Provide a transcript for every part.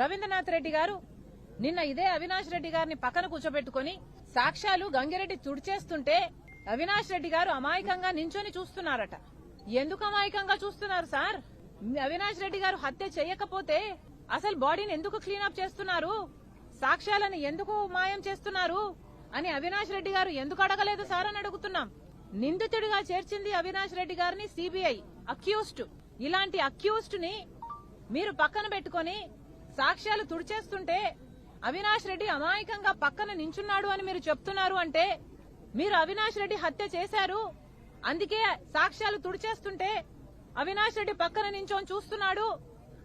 రవీంద్రనాథ్ రెడ్డి గారు నిన్న ఇదే అవినాష్ రెడ్డి గారిని పక్కన కూర్చోబెట్టుకుని సాక్ష్యాలు గంగిరెడ్డి తుడిచేస్తుంటే అవినాష్ రెడ్డి గారు అమాయకంగా నించొని చూస్తున్నారట. ఎందుకు అమాయకంగా చూస్తున్నారు సార్? అవినాష్ రెడ్డి గారు హత్య చేయకపోతే అసలు బాడీని ఎందుకు క్లీనప్ చేస్తున్నారు, సాక్ష్యాలను ఎందుకు మాయం చేస్తున్నారు అని అవినాష్ రెడ్డి గారు ఎందుకు అడగలేదు సార్ అని అడుగుతున్నాం. నిందితుడిగా చేర్చింది అవినాష్ రెడ్డి గారిని సిబిఐ అక్యూజ్డ్. ఇలాంటి అక్యూజ్డ్ ని మీరు పక్కన పెట్టుకుని సాక్ష్యాలు తుడిచేస్తుంటే అవినాష్ రెడ్డి అమాయకంగా పక్కన నించున్నాడు అని మీరు చెప్తున్నారు అంటే మీరు అవినాష్ రెడ్డి హత్య చేశారు, అందుకే సాక్ష్యాలు తుడిచేస్తుంటే అవినాష్ రెడ్డి పక్కన నించొని చూస్తున్నాడు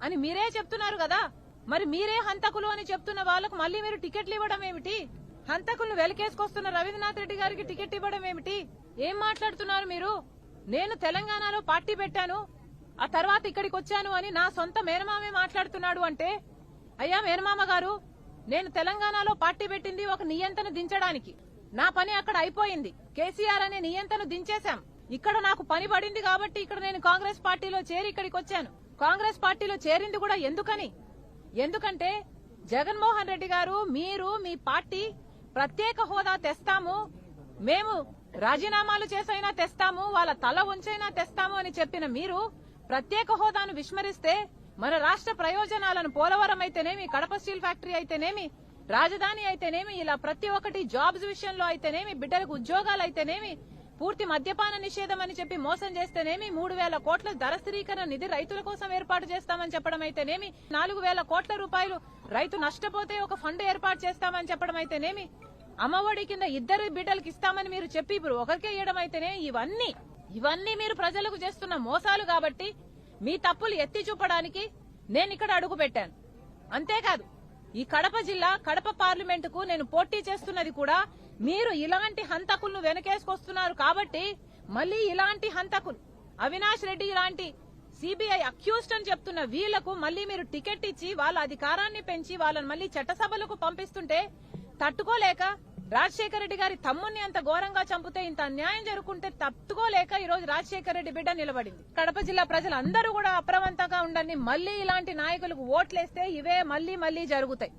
అని మీరే చెప్తున్నారు కదా. మరి మీరే హంతకులు అని చెప్తున్న వాళ్లకు మళ్లీ మీరు టికెట్లు ఇవ్వడం ఏమిటి? హంతకులను వెలకేసుకొస్తున్న రవీంద్రనాథ్ రెడ్డి గారికి టికెట్ ఇవ్వడం ఏమిటి? ఏం మాట్లాడుతున్నారు మీరు? నేను తెలంగాణలో పార్టీ పెట్టాను, ఆ తర్వాత ఇక్కడికి వచ్చాను అని నా సొంత మేనమామే మాట్లాడుతున్నాడు అంటే, అయ్యా మేనమామ గారు, నేను తెలంగాణలో పార్టీ పెట్టింది ఒక నియంతను దించడానికి. నా పని అక్కడ అయిపోయింది. కేసీఆర్ అనే నియంతను దించేశాం. ఇక్కడ నాకు పని పడింది కాబట్టి ఇక్కడ నేను కాంగ్రెస్ పార్టీలో చేరి ఇక్కడికి వచ్చాను. కాంగ్రెస్ పార్టీలో చేరింది కూడా ఎందుకంటే జగన్మోహన్ రెడ్డి గారు, మీరు మీ పార్టీ ప్రత్యేక హోదా తెస్తాము, మేము రాజీనామాలు చేసైనా తెస్తాము, వాళ్ళ తల ఉంచైనా తెస్తాము అని చెప్పిన మీరు ప్రత్యేక హోదాను విస్మరిస్తే మన రాష్ట్ర ప్రయోజనాలను పోలవరం అయితేనేమి, కడప స్టీల్ ఫ్యాక్టరీ అయితేనేమి, రాజధాని అయితేనేమి, ఇలా ప్రతి ఒక్కటి జాబ్స్ విషయంలో అయితేనేమి, బిడ్డలకు ఉద్యోగాలు అయితేనేమి, పూర్తి మద్యపాన నిషేధం అని చెప్పి మోసం చేస్తేనేమి, 3,000 కోట్ల ధర స్థిరీకరణ నిధి రైతుల కోసం ఏర్పాటు చేస్తామని చెప్పడం అయితేనేమి, 4,000 కోట్ల రూపాయలు రైతు నష్టపోతే ఒక ఫండ్ ఏర్పాటు చేస్తామని చెప్పడం అయితేనేమి, అమ్మఒడి కింద 2 బిడ్డలకు ఇస్తామని మీరు చెప్పి ఇప్పుడు ఒకరికే ఇవ్వడం అయితేనే, ఇవన్నీ మీరు ప్రజలకు చేస్తున్న మోసాలు కాబట్టి మీ తప్పులు ఎత్తి చూపడానికి నేను ఇక్కడ అడుగు పెట్టాను. అంతేకాదు ఈ కడప జిల్లా, కడప పార్లమెంటుకు నేను పోటీ చేస్తున్నది కూడా మీరు ఇలాంటి హంతకులను వెనకేసుకొస్తున్నారు కాబట్టి మళ్లీ ఇలాంటి హంతకులు అవినాష్ రెడ్డి ఇలాంటి సిబిఐ అక్యూజ్డ్ అని చెప్తున్న వీళ్లకు మళ్లీ మీరు టికెట్ ఇచ్చి వాళ్ళ అధికారాన్ని పెంచి వాళ్ళని మళ్లీ చట్టసభలకు పంపిస్తుంటే తట్టుకోలేక, రాజశేఖర రెడ్డి గారి తమ్ముణ్ణి అంత ఘోరంగా చంపితే ఇంత అన్యాయం జరుగుతుంటే తట్టుకోలేక ఈ రోజు రాజశేఖర రెడ్డి బిడ్డ నిలబడింది. కడప జిల్లా ప్రజలందరూ కూడా అప్రమత్తంగా ఉండండి. మళ్లీ ఇలాంటి నాయకులకు ఓట్లేస్తే ఇవే మళ్లీ జరుగుతాయి.